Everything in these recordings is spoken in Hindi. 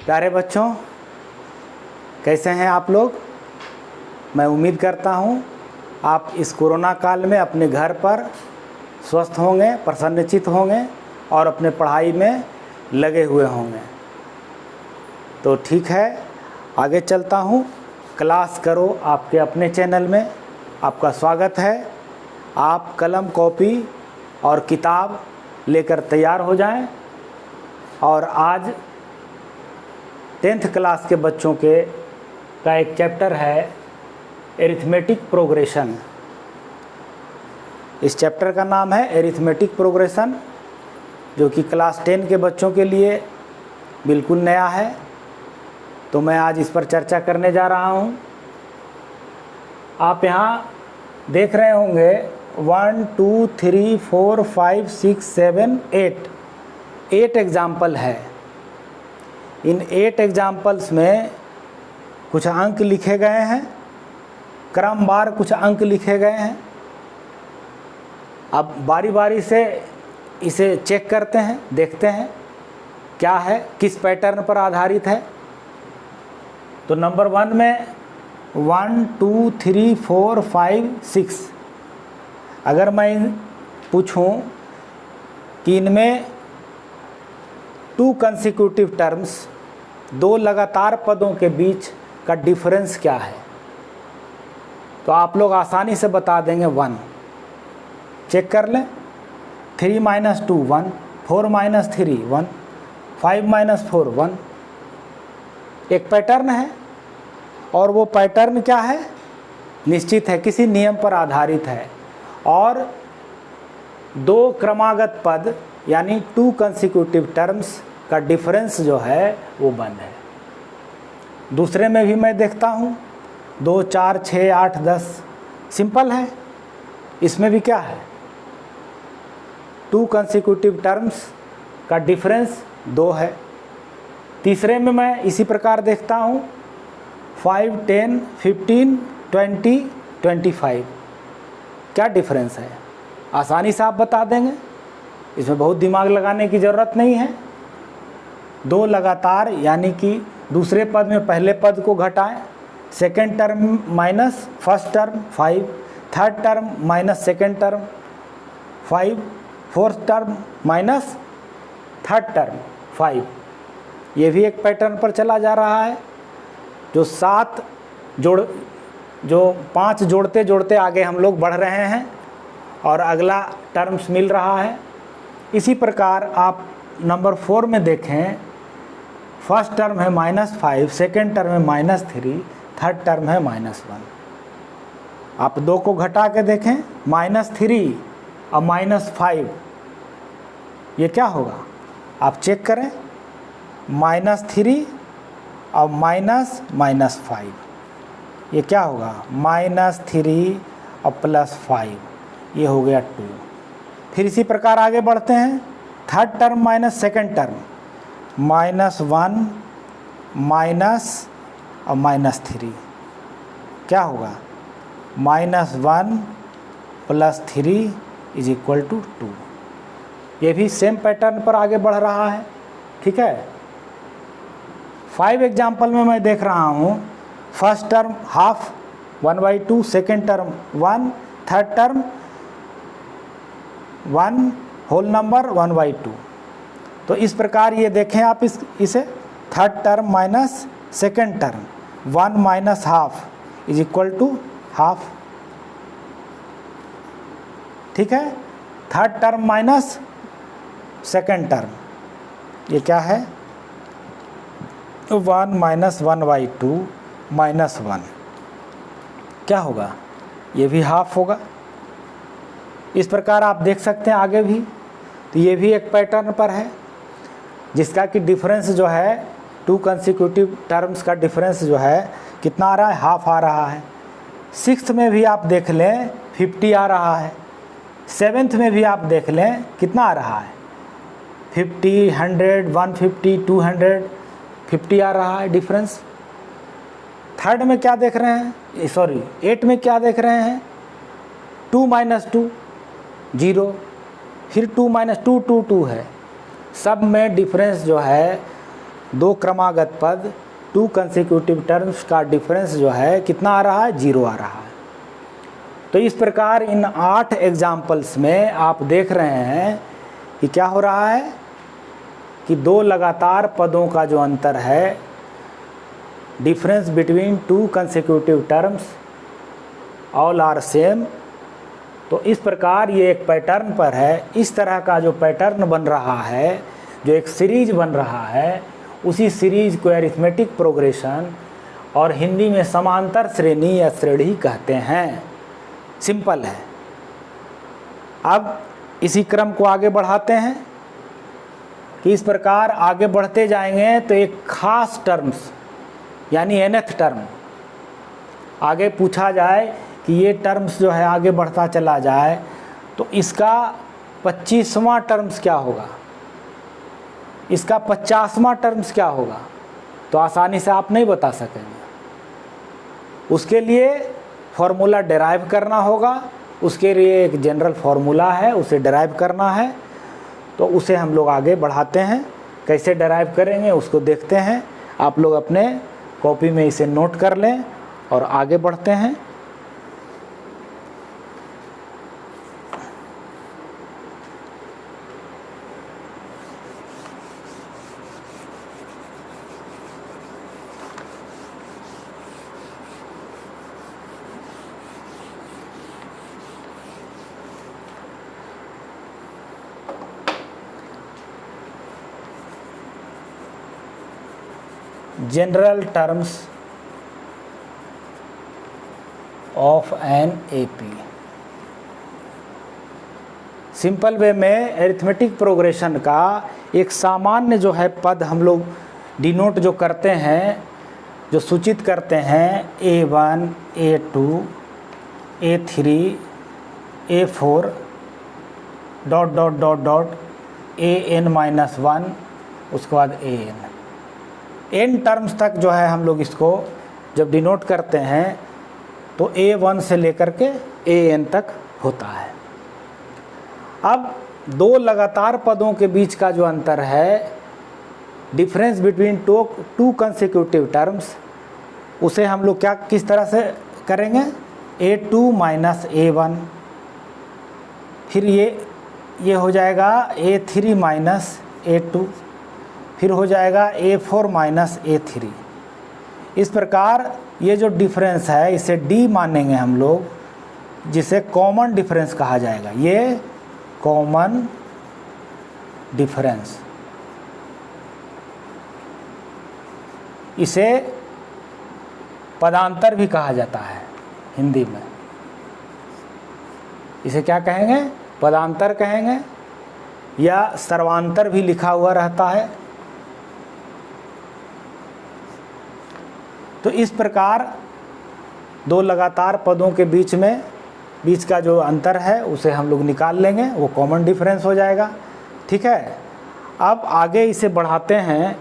प्यारे बच्चों, कैसे हैं आप लोग। मैं उम्मीद करता हूं आप इस कोरोना काल में अपने घर पर स्वस्थ होंगे, प्रसन्नचित्त होंगे और अपने पढ़ाई में लगे हुए होंगे। तो ठीक है, आगे चलता हूं। क्लास करो आपके अपने चैनल में आपका स्वागत है। आप कलम, कॉपी और किताब लेकर तैयार हो जाएं। और आज 10th क्लास के बच्चों का एक चैप्टर है एरिथमेटिक प्रोग्रेशन। इस चैप्टर का नाम है एरिथमेटिक प्रोग्रेशन, जो कि क्लास 10 के बच्चों के लिए बिल्कुल नया है। तो मैं आज इस पर चर्चा करने जा रहा हूँ। आप यहाँ देख रहे होंगे 1 2 3 4 5 6 7 8 एग्जाम्पल है। इन 8 एग्जाम्पल्स में कुछ अंक लिखे गए हैं, क्रमवार कुछ अंक लिखे गए हैं। अब बारी बारी से इसे चेक करते हैं, देखते हैं क्या है, किस पैटर्न पर आधारित है। तो नंबर 1 में 1 2 3 4 5 6, अगर मैं पूछूं कि इनमें 2 कंसेक्यूटिव टर्म्स, 2 लगातार पदों के बीच का डिफरेंस क्या है, तो आप लोग आसानी से बता देंगे 1। चेक कर लें। 3 - 2 1, 4 - 3 1, 5 - 4 1। एक पैटर्न है और वो पैटर्न क्या है, निश्चित है, किसी नियम पर आधारित है। और 2 क्रमागत पद यानी 2 कंसेक्यूटिव टर्म्स का डिफरेंस जो है वो 1 है। दूसरे में भी मैं देखता हूँ 2 4 6 8 10, सिंपल है। इसमें भी क्या है, 2 कंसेक्यूटिव टर्म्स का डिफरेंस 2 है। तीसरे में मैं इसी प्रकार देखता हूँ 5 10 15 20 25, क्या डिफरेंस है, आसानी से आप बता देंगे। इसमें बहुत दिमाग लगाने की ज़रूरत नहीं है। 2 लगातार यानी कि दूसरे पद में पहले पद को घटाएं, second term minus first term 5, third term minus second term 5, fourth term minus third term 5। ये भी एक पैटर्न पर चला जा रहा है। जो 5 जोड़ते जोड़ते आगे हम लोग बढ़ रहे हैं और अगला टर्म्स मिल रहा है। इसी प्रकार आप नंबर 4 में देखें, फर्स्ट टर्म है -5, सेकेंड टर्म है -3, थर्ड टर्म है -1। आप 2 को घटा के देखें, -3 और -5, ये क्या होगा आप चेक करें। -3 और -5, ये क्या होगा, -3 और +5, ये हो गया 2। फिर इसी प्रकार आगे बढ़ते हैं, third term minus second term, -1 minus और -3, क्या होगा, -1 + 3 = 2। ये भी सेम पैटर्न पर आगे बढ़ रहा है। ठीक है। 5 एग्जाम्पल में मैं देख रहा हूँ, first term half 1/2, second term 1, third term 1 whole number 1/2। तो इस प्रकार ये देखें आप इसे, third term minus second term 1 - ½ = ½ ठीक है। Third term minus second term, ये क्या है, 1 - 1/2 -1, क्या होगा, ये भी हाफ होगा। इस प्रकार आप देख सकते हैं आगे भी। तो ये भी एक पैटर्न पर है जिसका कि डिफरेंस जो है 2 कंसेक्यूटिव टर्म्स का डिफरेंस जो है कितना आ रहा है, हाफ आ रहा है। 6th में भी आप देख लें 50 आ रहा है। 7th में भी आप देख लें कितना आ रहा है, 50 100 150 200 50 आ रहा है डिफरेंस। थर्ड में क्या देख रहे हैं, सॉरी 8 में क्या देख रहे हैं, 2 - 2 0, फिर 2 - 2 2 2 है। सब में डिफरेंस जो है दो क्रमागत पद, टू कंसेक्यूटिव टर्म्स का डिफरेंस जो है कितना आ रहा है, 0 आ रहा है। तो इस प्रकार इन 8 एग्जाम्पल्स में आप देख रहे हैं कि क्या हो रहा है कि दो लगातार पदों का जो अंतर है, difference between two consecutive terms all are same. तो इस प्रकार ये एक पैटर्न पर है। इस तरह का जो पैटर्न बन रहा है, जो एक सीरीज बन रहा है, उसी सीरीज को अरिथमेटिक प्रोग्रेशन और हिंदी में समांतर श्रेणी या श्रेणी कहते हैं। सिंपल है। अब इसी क्रम को आगे बढ़ाते हैं कि इस प्रकार आगे बढ़ते जाएंगे तो एक खास टर्म्स यानी nth टर्म आगे पूछा जाए कि ये टर्म्स जो है आगे बढ़ता चला जाए तो इसका 25वां टर्म्स क्या होगा, इसका 50वां टर्म्स क्या होगा, तो आसानी से आप नहीं बता सकेंगे। उसके लिए फॉर्मूला डेराइव करना होगा। उसके लिए एक जनरल फार्मूला है, उसे डेराइव करना है। तो उसे हम लोग आगे बढ़ाते हैं। कैसे डेराइव करेंगे उसको देखते हैं। आप लोग अपने कॉपी में इसे नोट कर लें और आगे बढ़ते हैं। General terms of an AP. Simple way में अरिथमेटिक प्रोग्रेशन का एक सामान्य जो है पद हम लोग डिनोट जो करते हैं, जो सूचित करते हैं A1, A2, A3, A4 dot dot dot dot AN-1, उसके बाद AN। n टर्म्स तक जो है हम लोग इसको जब डिनोट करते हैं तो A1 से लेकर के AN तक होता है। अब दो लगातार पदों के बीच का जो अंतर है, difference between two consecutive terms, उसे हम लोग क्या किस तरह से करेंगे, A2 माइनस A1, फिर ये हो जाएगा A3 माइनस A2, फिर हो जाएगा A4 माइनस A3। इस प्रकार ये जो डिफरेंस है इसे D मानेंगे हम लोग, जिसे कॉमन डिफरेंस कहा जाएगा। ये कॉमन डिफरेंस, इसे पदांतर भी कहा जाता है हिंदी में। इसे क्या कहेंगे, पदांतर कहेंगे, या सर्वांतर भी लिखा हुआ रहता है। तो इस प्रकार दो लगातार पदों के बीच का जो अंतर है उसे हम लोग निकाल लेंगे, वो कॉमन डिफरेंस हो जाएगा। ठीक है। अब आगे इसे बढ़ाते हैं।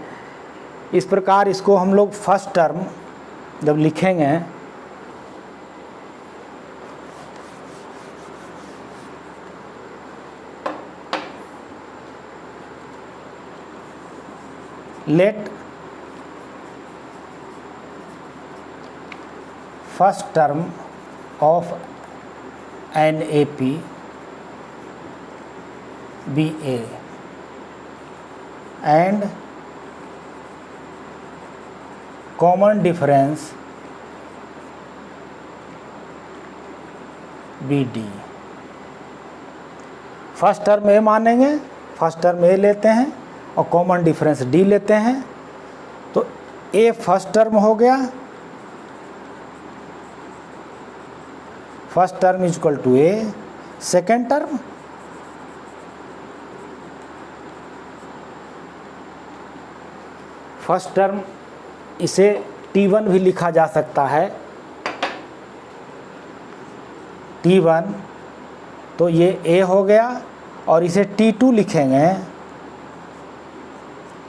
इस प्रकार इसको हम लोग फर्स्ट टर्म जब लिखेंगे let first term of an A P be a and common difference be d. First term a मानेंगे, फर्स्ट टर्म ए लेते हैं और कॉमन डिफरेंस डी लेते हैं। तो ए फर्स्ट टर्म हो गया, first term is equal to A. Second term first term इसे T1 भी लिखा जा सकता है, T1। तो ये A हो गया और इसे T2 लिखेंगे।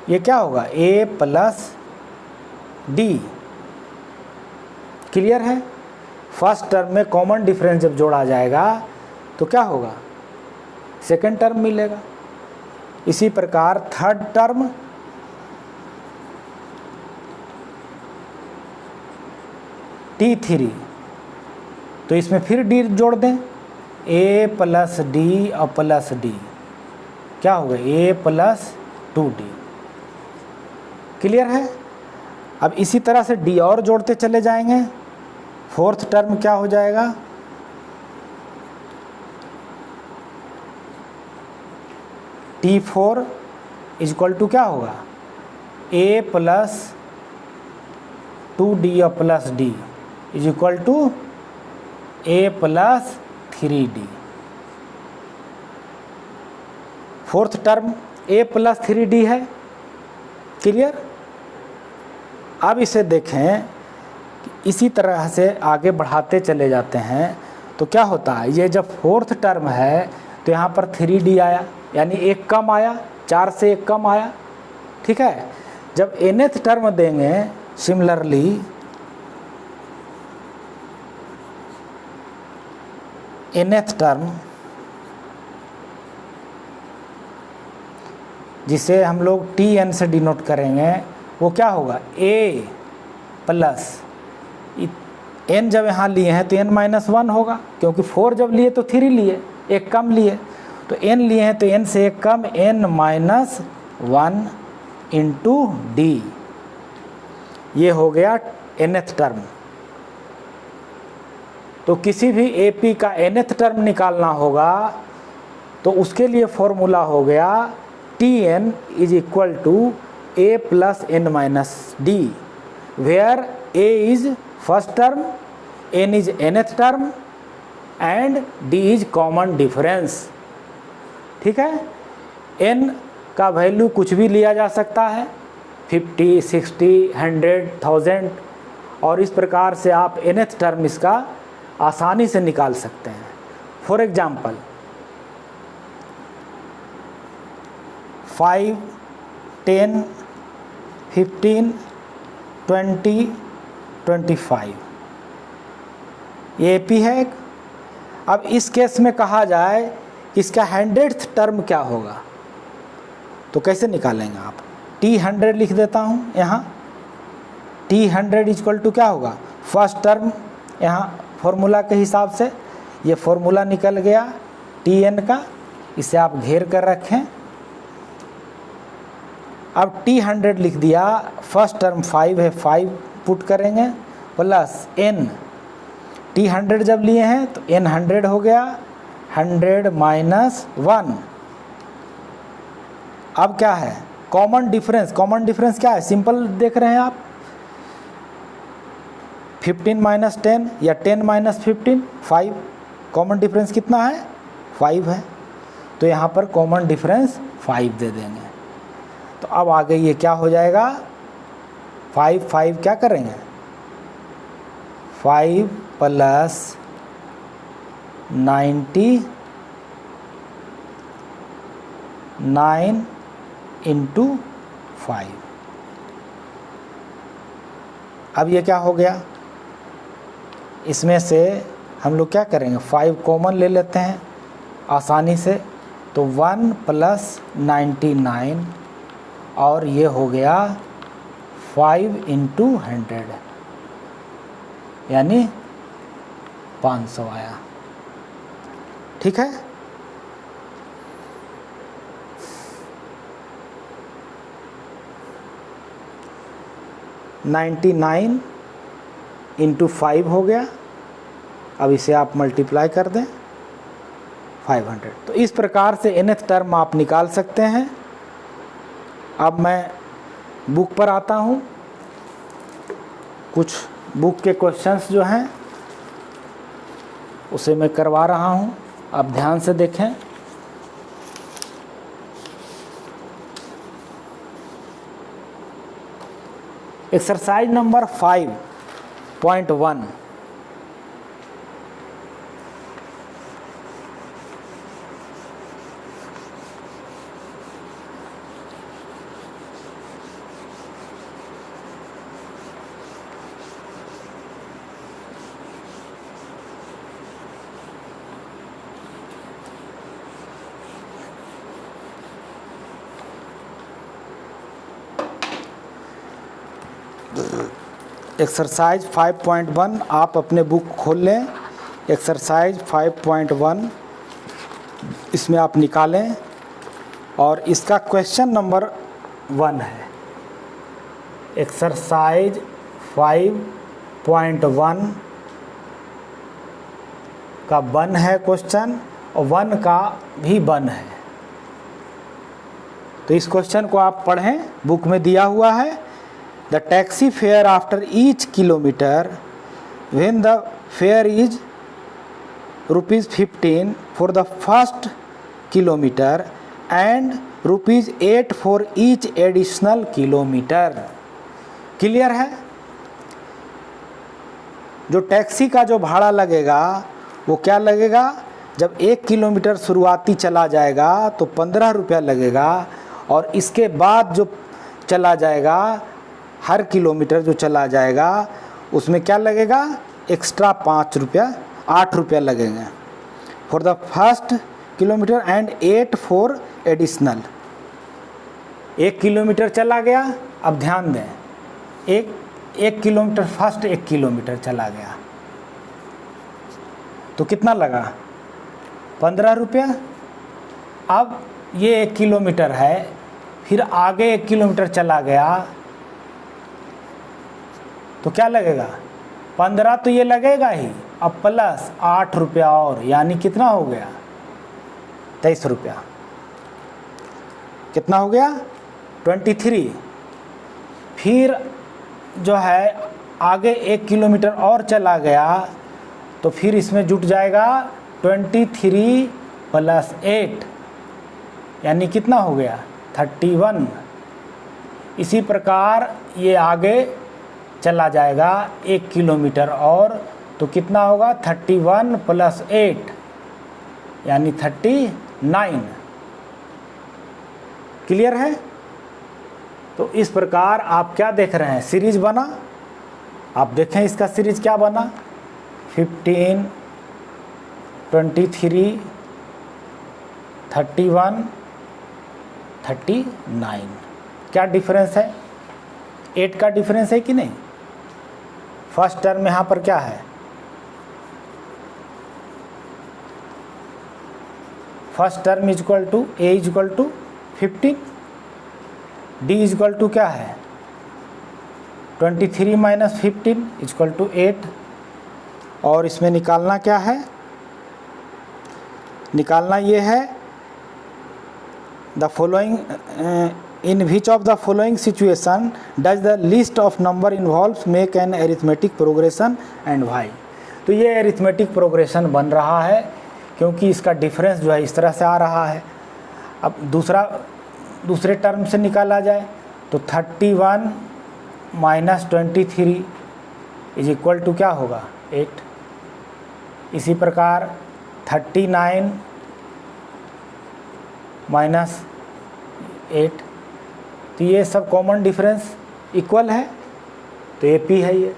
ये क्या होगा, A प्लस D। क्लियर है। फर्स्ट टर्म में कॉमन डिफरेंस जब जोड़ा जाएगा तो क्या होगा, सेकेंड टर्म मिलेगा। इसी प्रकार थर्ड टर्म T3, तो इसमें फिर D जोड़ दें, A प्लस डी और प्लस डी, क्या होगा A प्लस 2D। क्लियर है। अब इसी तरह से D और जोड़ते चले जाएंगे। फोर्थ टर्म क्या हो जाएगा, T4 इज इक्वल टू क्या होगा A प्लस 2D और plus D is equal to A plus 3D। Fourth term A plus 3D है। क्लियर। अब इसे देखें कि इसी तरह से आगे बढ़ाते चले जाते हैं तो क्या होता है, ये जब फोर्थ टर्म है तो यहाँ पर 3D आया, यानी एक कम आया, 4 से एक कम आया। ठीक है। जब nth टर्म देंगे सिमिलरली nth टर्म, जिसे हम लोग Tn से डिनोट करेंगे, वो क्या होगा A प्लस n जब यहाँ लिए हैं तो n माइनस 1 होगा, क्योंकि 4 जब लिए तो 3 लिए, एक कम लिए, तो n लिए हैं तो n से एक कम, n माइनस 1 इंटू डी, ये हो गया nth टर्म। तो किसी भी AP का nth टर्म निकालना होगा तो उसके लिए फॉर्मूला हो गया Tn is equal to A plus n minus D, where A is first term, n is nth term and d is common difference. ठीक है। n का वैल्यू कुछ भी लिया जा सकता है, 50, 60, 100, 1000, और इस प्रकार से आप nth टर्म इसका आसानी से निकाल सकते हैं। फॉर एग्जाम्पल 5, 10, 15, 20, 25 ये AP है। अब इस केस में कहा जाए कि इसका 100th टर्म क्या होगा, तो कैसे निकालेंगे आप, T100 लिख देता हूँ यहाँ, T100 इक्वल टू क्या होगा फर्स्ट टर्म, यहाँ फॉर्मूला के हिसाब से ये फॉर्मूला निकल गया Tn का, इसे आप घेर कर रखें। अब T100 लिख दिया, फर्स्ट टर्म 5 है, 5 पुट करेंगे प्लस n, T100 जब लिए हैं तो n 100 हो गया, 100 माइनस 1। अब क्या है कॉमन डिफरेंस, कॉमन डिफरेंस क्या है, सिंपल देख रहे हैं आप, 15 माइनस 10 या 10 माइनस 15, 5। कॉमन डिफरेंस कितना है 5 है, तो यहाँ पर कॉमन डिफरेंस 5 दे देंगे। तो अब आगे ये क्या हो जाएगा, 5 5 क्या करेंगे 5 प्लस 99 इंटू 5। अब ये क्या हो गया, इसमें से हम लोग क्या करेंगे 5 कॉमन ले लेते हैं आसानी से, तो 1 प्लस 99 और ये हो गया 5 इंटू 100 यानी 500 आया। ठीक है। नाइन्टी 99 इंटू 5 हो गया। अब इसे आप मल्टीप्लाई कर दें 500। तो इस प्रकार से nth टर्म आप निकाल सकते हैं। अब मैं बुक पर आता हूँ, कुछ बुक के क्वेश्चंस जो हैं उसे मैं करवा रहा हूँ, आप ध्यान से देखें। एक्सरसाइज नंबर 5.1, एक्सरसाइज 5.1 आप अपने बुक खोल लें। एक्सरसाइज 5.1 इसमें आप निकालें और इसका क्वेश्चन नंबर 1 है। एक्सरसाइज 5.1 का 1 है क्वेश्चन और 1 का भी 1 है। तो इस क्वेश्चन को आप पढ़ें, बुक में दिया हुआ है। The taxi fare after each kilometre when the fair is ₹15 for the first kilometre and ₹8 for each additional kilometre. Clear है? जो टैक्सी का जो भाड़ा लगेगा वो क्या लगेगा? जब 1 किलोमीटर शुरुआती चला जाएगा तो 15 रुपया लगेगा और इसके बाद जो चला जाएगा, हर किलोमीटर जो चला जाएगा उसमें क्या लगेगा? एक्स्ट्रा 5 रुपया, 8 रुपया लगेंगे for the first kilometre and 8 for additional. 1 kilometre चला गया, अब ध्यान दें, एक किलोमीटर फर्स्ट 1 किलोमीटर चला गया तो कितना लगा? 15 रुपया। अब ये 1 किलोमीटर है, फिर आगे 1 किलोमीटर चला गया तो क्या लगेगा? 15 तो ये लगेगा ही, अब प्लस 8 रुपया और, यानी कितना हो गया? 23 रुपया। कितना हो गया? 23। फिर जो है आगे 1 किलोमीटर और चला गया तो फिर इसमें जुट जाएगा 23 + 8, यानी कितना हो गया? 31। इसी प्रकार ये आगे चला जाएगा 1 किलोमीटर और, तो कितना होगा? 31 + 8 यानी 39। क्लियर है? तो इस प्रकार आप क्या देख रहे हैं? सीरीज बना। आप देखें इसका सीरीज क्या बना? 15, 23, 31, 39। क्या डिफरेंस है? 8 का डिफरेंस है कि नहीं? फर्स्ट टर्म यहाँ पर क्या है? First term equal to a equal to 15, d equal to क्या है? 23 - 15 इक्वल टू 8। और इसमें निकालना क्या है? निकालना ये है, the following in which of the following situation does the list of number involves make an arithmetic progression and why. तो ये एरिथमेटिक प्रोग्रेशन बन रहा है क्योंकि इसका डिफरेंस जो है इस तरह से आ रहा है। अब दूसरे टर्म से निकाला जाए तो 31 - 23 इज इक्वल टू क्या होगा? 8। इसी प्रकार 39 - 8, तो ये सब कॉमन डिफरेंस इक्वल है, तो AP है, ये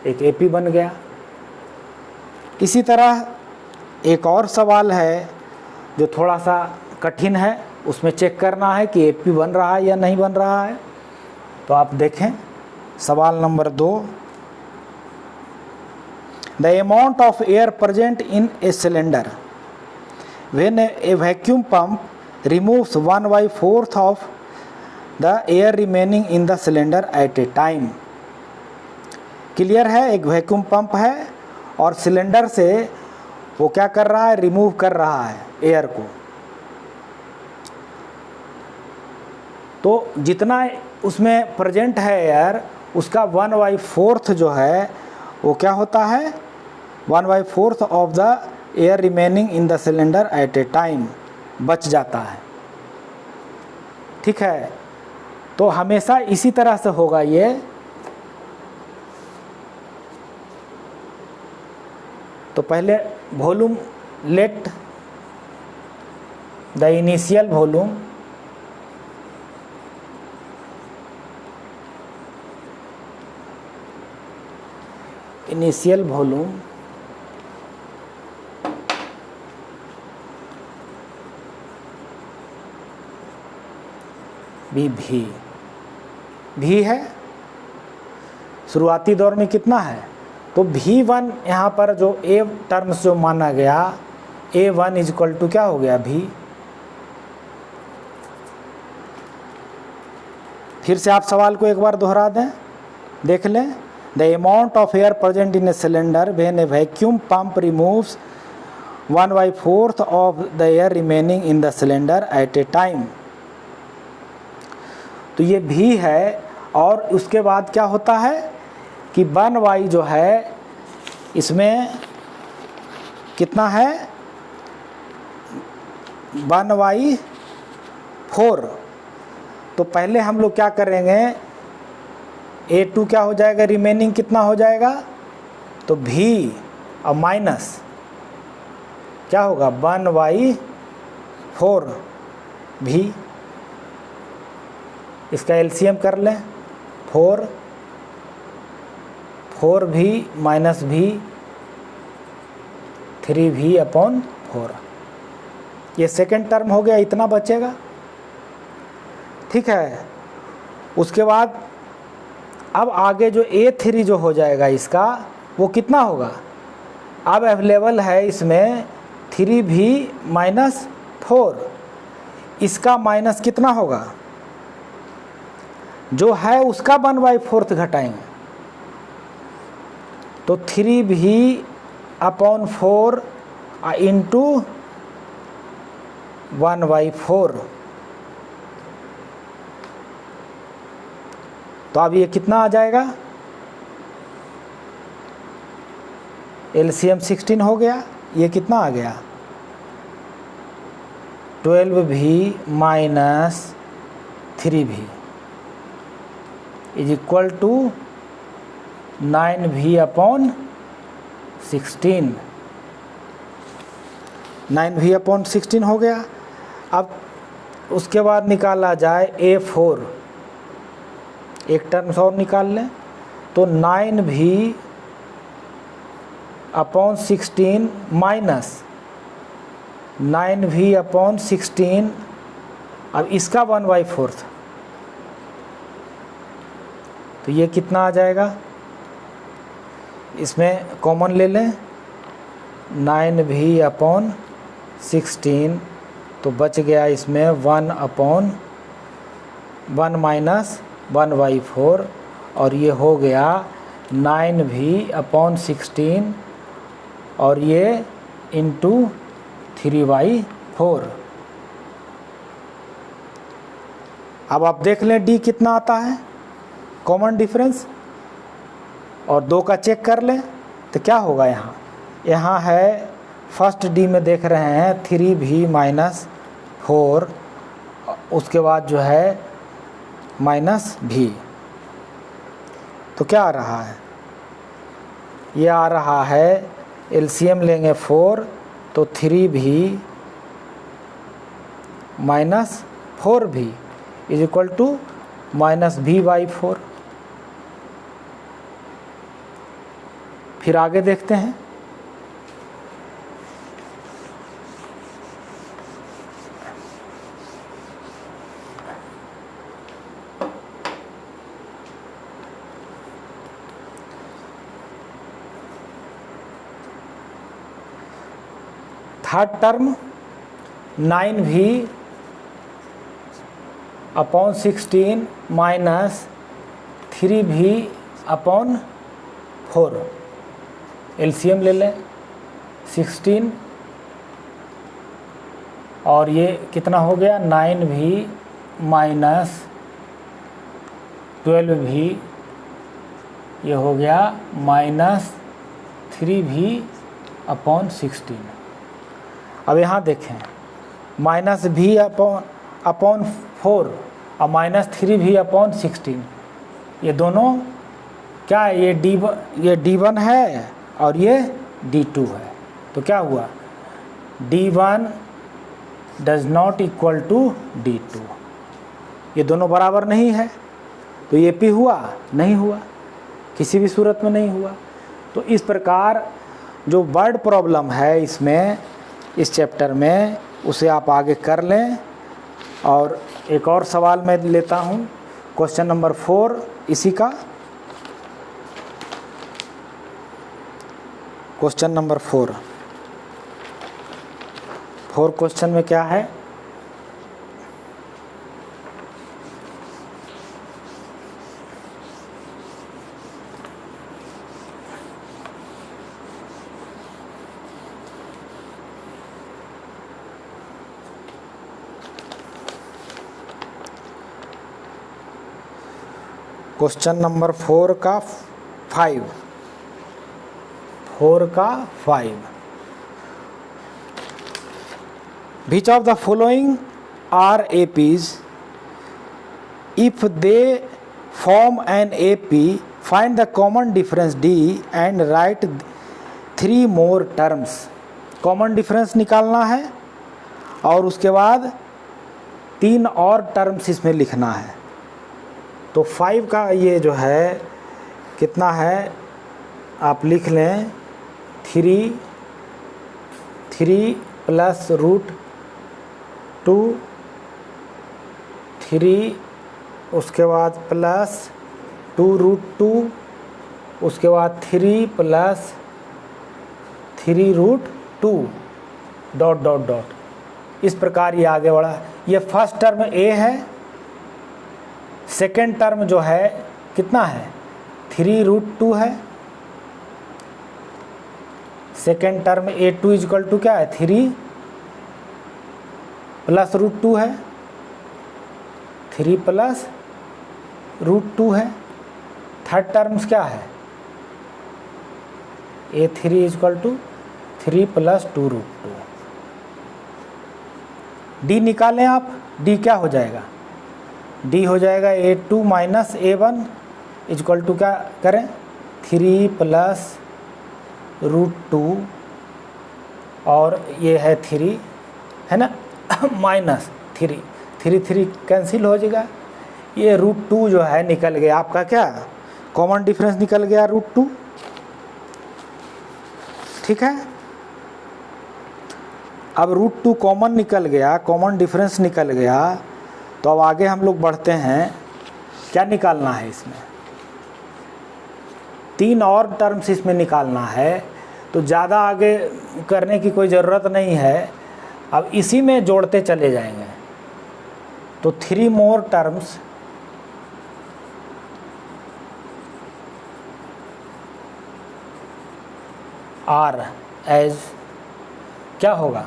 एक AP बन गया। इसी तरह एक और सवाल है जो थोड़ा सा कठिन है, उसमें चेक करना है कि AP बन रहा है या नहीं बन रहा है। तो आप देखें सवाल number 2, the amount of air present in a cylinder when A vacuum pump removes 1/4 of the air remaining in the cylinder eight A time. Clear है? एक वैक्यूम पंप है और सिलेंडर से वो क्या कर रहा है? रिमूव कर रहा है एयर को। तो जितना उसमें प्रेजेंट है एयर, उसका 1/4 जो है वो क्या होता है? 1/4 of the air remaining in the cylinder eight A time बच जाता है। ठीक है? तो हमेशा इसी तरह से होगा ये। तो पहले volume, let the initial volume भी है। शुरुआती दौर में कितना है, तो V1 यहाँ पर जो A टर्म्स जो माना गया, A1 इक्वल टू क्या हो गया V। फिर से आप सवाल को एक बार दोहरा दें, देख लें। The amount of air present in a cylinder when A vacuum pump removes 1/4 of the air remaining in the cylinder eight A time. तो ये भी है, और उसके बाद क्या होता है कि 1/, जो है इसमें कितना है 1/4। तो पहले हम लोग क्या करेंगे, A2 क्या हो जाएगा, रिमेनिंग कितना हो जाएगा, तो V और माइनस क्या होगा 1/4 V। इसका एलसीएम कर लें, 4V माइनस V 3V/4। ये सेकेंड टर्म हो गया, इतना बचेगा, ठीक है। उसके बाद अब आगे जो A3 जो हो जाएगा इसका, वो कितना होगा, अब अवेलेबल है इसमें 3V-4, इसका माइनस कितना होगा, जो है उसका 1/4 घटाएंगे, तो 3V/4 इंटू 1/4। तो अब ये कितना आ जाएगा, एलसीएम 16 हो गया, ये कितना आ गया 12V minus 3V is equal to 9V/16। 9V/16 हो गया। अब उसके बाद निकाला जाए A4, एक टर्म्स और निकाल लें, तो 9V/16 माइनस 9V/16, अब इसका 1/4, तो ये कितना आ जाएगा, इसमें कॉमन ले लें 9V/16, तो बच गया इसमें 1/1 माइनस 1/4, और ये हो गया 9V/16 और ये इंटू 3/4। अब आप देख लें D कितना आता है, कॉमन डिफरेंस, और 2 का चेक कर लें, तो क्या होगा यहाँ है फर्स्ट D में देख रहे हैं 3V-4, उसके बाद जो है माइनस V, तो क्या आ रहा है, ये आ रहा है एलसीएम लेंगे 4, तो 3V-4V is equal to minus V/4। फिर आगे देखते हैं, third term 9V/16 minus 3V/4, LCM ले लें 16, और ये कितना हो गया 9V माइनस 12V, ये हो गया माइनस 3V/16। अब यहाँ देखें माइनस V/4 और माइनस 3V/16, ये दोनों क्या है, ये D1 है और ये D2 है, तो क्या हुआ D1 does not equal to D2, ये दोनों बराबर नहीं है, तो ये P हुआ नहीं हुआ, किसी भी सूरत में नहीं हुआ। तो इस प्रकार जो वर्ड प्रॉब्लम है इसमें, इस चैप्टर में, उसे आप आगे कर लें। और एक और सवाल मैं लेता हूँ, क्वेश्चन नंबर 4 इसी का। क्वेश्चन नंबर 4 क्वेश्चन में क्या है? क्वेश्चन नंबर 4 का 5 Which of the following are APs? If they form an AP, find the common difference D and write 3 more terms. Common difference निकालना है और उसके बाद 3 और टर्म्स इसमें लिखना है। तो 5 का ये जो है कितना है आप लिख लें 3 प्लस रूट 2 3 उसके बाद प्लस 2 रूट 2 उसके बाद 3 plus 3 root 2 dot dot dot इस प्रकार ये आगे बढ़ा। ये फर्स्ट टर्म ए है, सेकेंड टर्म जो है कितना है 3 रूट 2 है, second term A2 equal to क्या है 3 प्लस रूट 2 है, 3 प्लस रूट 2 है। थर्ड टर्म्स क्या है A3 equal to 3 plus 2 root 2। D निकालें आप, डी क्या हो जाएगा डी हो जाएगा A2 minus A1 equal to क्या करें 3 प्लस रूट 2 और ये है 3 है ना माइनस 3 कैंसिल हो जाएगा। ये रूट 2 जो है निकल गया आपका क्या कॉमन डिफरेंस निकल गया रूट 2। ठीक है, अब रूट 2 कॉमन निकल गया, कॉमन डिफरेंस निकल गया। तो अब आगे हम लोग बढ़ते हैं, क्या निकालना है इसमें 3 और टर्म्स इसमें निकालना है। तो ज़्यादा आगे करने की कोई ज़रूरत नहीं है, अब इसी में जोड़ते चले जाएंगे। तो 3 मोर टर्म्स आर एज क्या होगा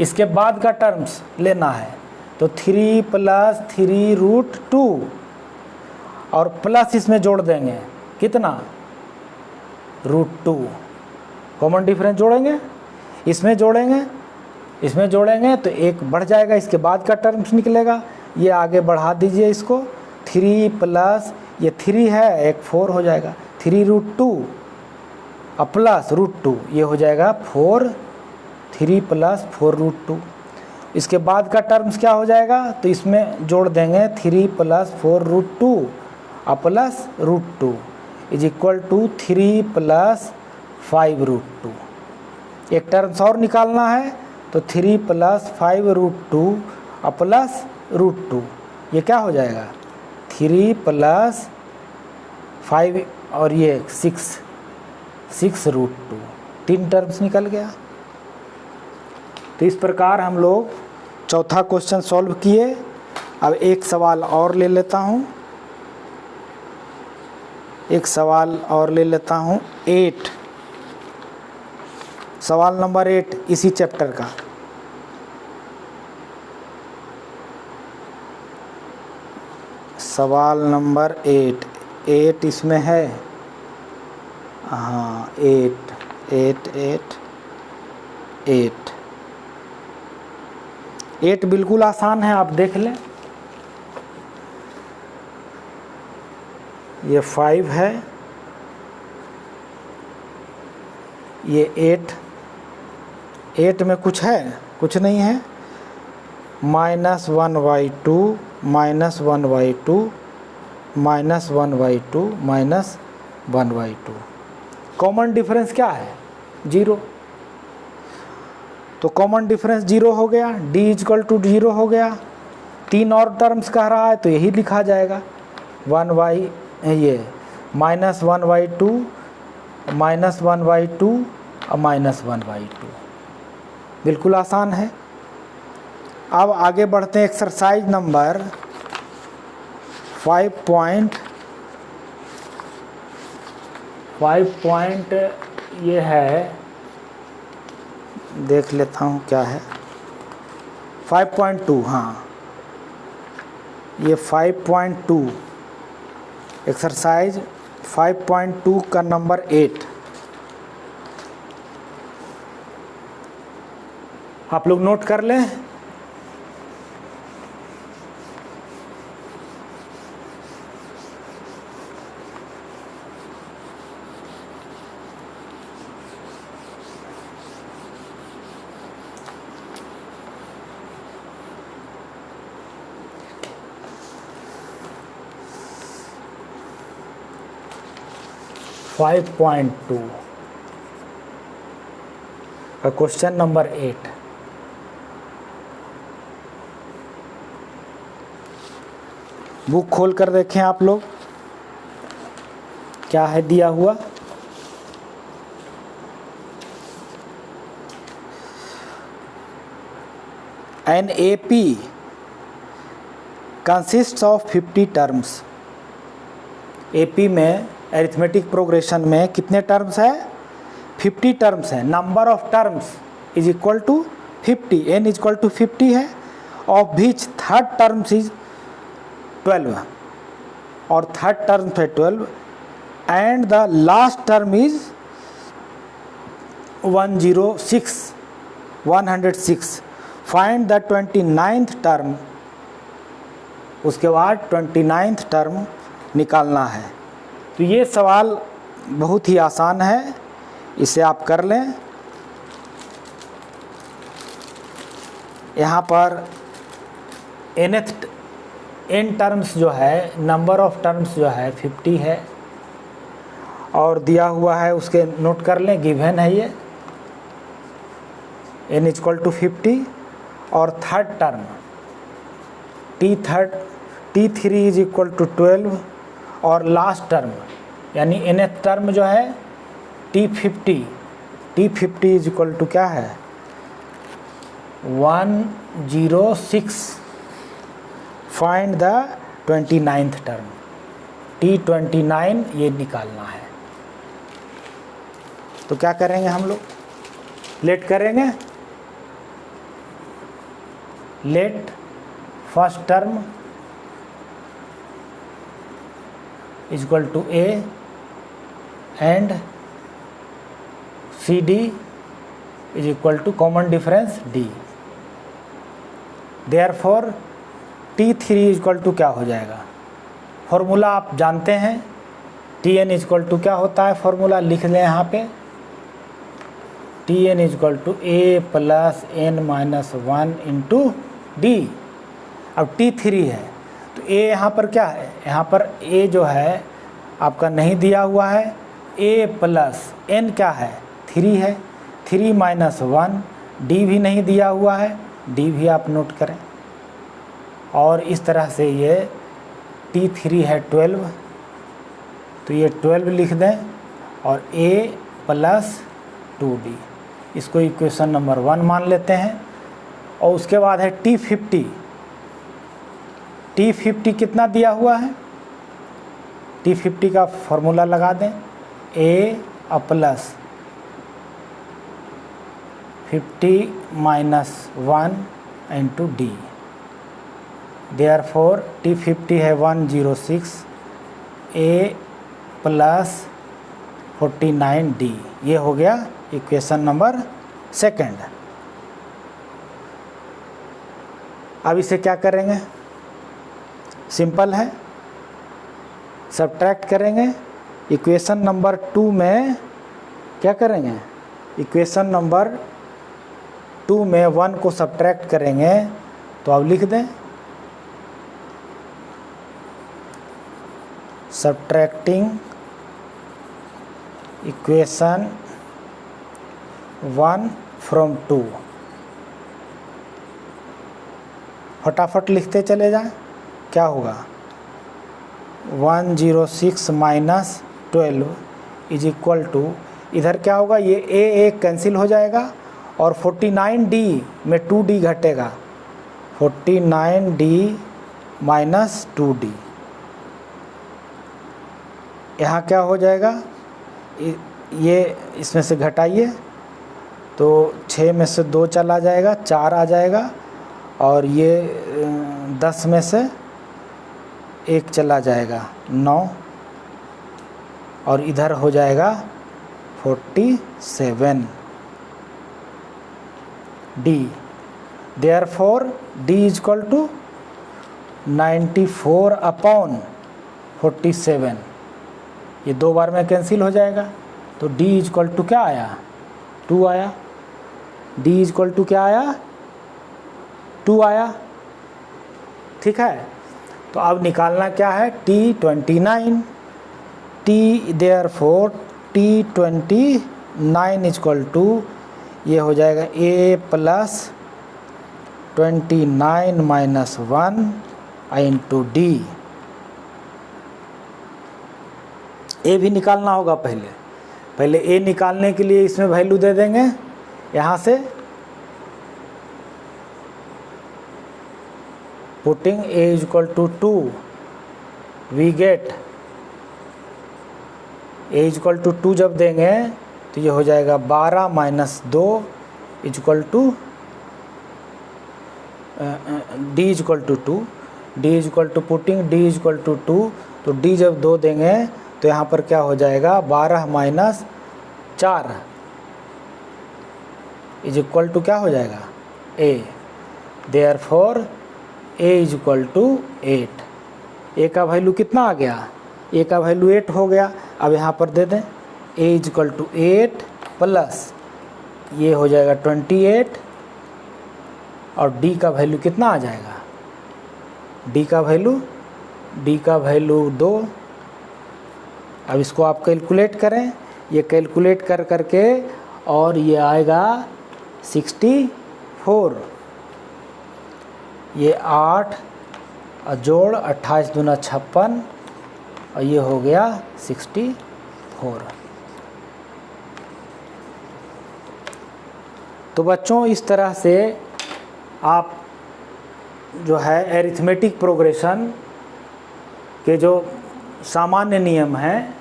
इसके बाद का टर्म्स लेना है। तो 3 प्लस 3 रूट 2 और प्लस इसमें जोड़ देंगे कितना रूट 2। कॉमन डिफरेंस जोड़ेंगे, इसमें जोड़ेंगे तो एक बढ़ जाएगा, इसके बाद का टर्म्स निकलेगा। ये आगे बढ़ा दीजिए इसको 3 प्लस ये 3 है एक 4 हो जाएगा 3 रूट 2 और प्लस रूट 2 ये हो जाएगा 4 3 प्लस 4 रूट 2। इसके बाद का टर्म्स क्या हो जाएगा तो इसमें जोड़ देंगे 3 प्लस 4 रूट 2 और plus root 2 is equal to 3 plus 5 root 2। एक टर्म्स और निकालना है तो 3 प्लस 5 रूट 2 और प्लस रूट 2 ये क्या हो जाएगा 3 प्लस 5 और ये 6 रूट 2 3 टर्म्स निकल गया। तो इस प्रकार हम लोग चौथा क्वेश्चन सॉल्व किए। अब एक सवाल और ले लेता हूँ, 8 सवाल नंबर 8 इसी चैप्टर का। सवाल नंबर 8 इसमें है, हाँ 8 बिल्कुल आसान है, आप देख लें। ये 5 है, ये 8 में कुछ है कुछ नहीं है, -1/2 -1/2 -1/2 -1/2। कॉमन डिफरेंस क्या है 0। तो कॉमन डिफरेंस 0 हो गया, d इक्वल टू 0 हो गया। 3 और टर्म्स कह रहा है तो यही लिखा जाएगा -1/2 -1/2 और -1/2। बिल्कुल आसान है। अब आगे बढ़ते हैं एक्सरसाइज नंबर 5 ये है, देख लेता हूँ क्या है। 5.2, हाँ ये 5.2 एक्सरसाइज 5.2 का नंबर 8 आप लोग नोट कर लें। Question number 8। बुक खोल कर देखें आप लोग क्या है दिया हुआ। An AP consists of 50 terms। AP में अरिथमेटिक प्रोग्रेशन में कितने टर्म्स है? 50 टर्म्स है। Number of terms is equal to 50, n is equal to 50 है, of which third terms is 12 और थर्ड टर्म है 12 and the last term is 106। Find the 29th term. उसके बाद 29th टर्म निकालना है। तो ये सवाल बहुत ही आसान है, इसे आप कर लें। यहाँ पर n टर्म्स जो है, नंबर ऑफ टर्म्स जो है 50 है और दिया हुआ है, उसके नोट कर लें, गिवन है ये n इज इक्वल टू 50 और third term T3 is equal to 12 और लास्ट टर्म यानी nth टर्म जो है T50 इज इक्वल टू क्या है 106। Find the 29th term T29 ये निकालना है। तो क्या करेंगे हम लोग? लेट करेंगे। Let first term is equal to A and CD is equal to common difference D। Therefore T3 is equal to क्या हो जाएगा? फॉर्मूला आप जानते हैं, Tn इज इक्वल टू क्या होता है? फॉर्मूला लिख लें यहाँ पे, Tn is equal to A plus n minus 1 into D। अब T3 है तो A यहाँ पर क्या है? यहाँ पर A जो है आपका नहीं दिया हुआ है, A प्लस n क्या है? 3 है, 3 माइनस 1, D भी नहीं दिया हुआ है, D भी आप नोट करें। और इस तरह से ये T3 है 12, तो ये 12 लिख दें और A प्लस 2D, इसको इक्वेशन नंबर 1 मान लेते हैं। और उसके बाद है T50 कितना दिया हुआ है? T50 का फॉर्मूला लगा दें, A plus 50 minus 1 into D। Therefore T50 है 106, A प्लस 49D। ये हो गया इक्वेशन नंबर 2। अब इसे क्या करेंगे? सिंपल है, सब्ट्रैक्ट करेंगे। इक्वेशन नंबर 2 में क्या करेंगे? इक्वेशन नंबर 2 में 1 को सब्ट्रैक्ट करेंगे, तो अब लिख दें सब्ट्रैक्टिंग इक्वेशन 1 फ्रॉम 2। फटाफट लिखते चले जाएं, क्या होगा? 106 माइनस 12 इज इक्वल टू, इधर क्या होगा, ये ए एक कैंसिल हो जाएगा और 49D में 2D घटेगा, 49D माइनस 2D। यहाँ क्या हो जाएगा, ये इसमें से घटाइए तो 6 में से 2 चला जाएगा, 4 आ जाएगा, और ये 10 में से 1 चला जाएगा, 9, और इधर हो जाएगा 47D। Therefore D is equal to 94/47। ये 2 बार में कैंसिल हो जाएगा, तो D इज इक्वल टू क्या आया, 2 आया। D इज इक्वल टू क्या आया, 2 आया। ठीक है, तो अब निकालना क्या है, T29। Therefore T29 is equal to, ये हो जाएगा A plus 29 minus 1 into D। ए भी निकालना होगा, पहले ए निकालने के लिए इसमें वैल्यू दे देंगे, यहाँ से putting A is equal to 2 we get A is equal to 2 जब देंगे तो ये हो जाएगा 12 minus 2 is equal to D is equal to 2। D is equal to putting D is equal to 2, तो डी जब 2 देंगे तो यहाँ पर क्या हो जाएगा, 12 माइनस 4 इज इक्वल टू क्या हो जाएगा, a. Therefore a is equal to 8। A का वैल्यू कितना आ गया, ए का वैल्यू 8 हो गया। अब यहाँ पर दे दें ए इज इक्वल टू 8 प्लस ये हो जाएगा 28, और डी का वैल्यू कितना आ जाएगा, डी का वैल्यू 2। अब इसको आप कैलकुलेट करें, ये कैलकुलेट कर करके और ये आएगा 64। ये 8 जोड़ 28 दूना 56, और ये हो गया 64। तो बच्चों इस तरह से आप जो है एरिथमेटिक प्रोग्रेशन के जो सामान्य नियम हैं,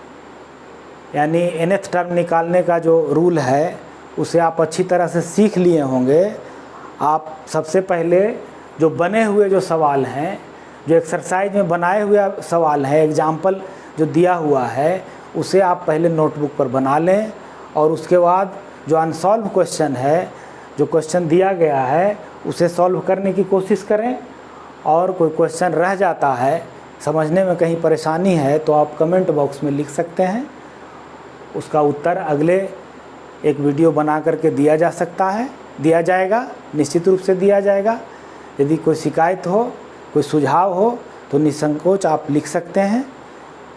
यानी nth टर्म निकालने का जो रूल है, उसे आप अच्छी तरह से सीख लिए होंगे। आप सबसे पहले जो बने हुए जो सवाल हैं, जो एक्सरसाइज में बनाए हुए सवाल हैं, एग्जाम्पल जो दिया हुआ है, उसे आप पहले नोटबुक पर बना लें, और उसके बाद जो अनसॉल्व क्वेश्चन है, जो क्वेश्चन दिया गया है, उसे सॉल्व करने की कोशिश करें। और कोई क्वेश्चन रह जाता है, समझने में कहीं परेशानी है, तो आप कमेंट बॉक्स में लिख सकते हैं, उसका उत्तर अगले एक वीडियो बना करके दिया जा सकता है, दिया जाएगा, निश्चित रूप से दिया जाएगा। यदि कोई शिकायत हो, कोई सुझाव हो, तो निसंकोच आप लिख सकते हैं।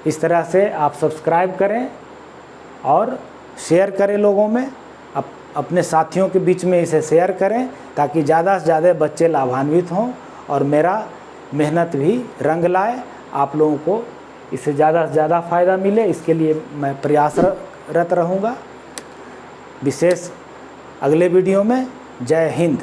इस तरह से आप सब्सक्राइब करें और शेयर करें लोगों में, अपने साथियों के बीच में इसे शेयर करें, ताकि ज़्यादा से ज़्यादा बच्चे लाभान्वित हों और मेरा मेहनत भी रंग लाए, आप लोगों को इससे ज़्यादा से ज़्यादा फ़ायदा मिले। इसके लिए मैं प्रयासरत रहूँगा। विशेष अगले वीडियो में। जय हिंद।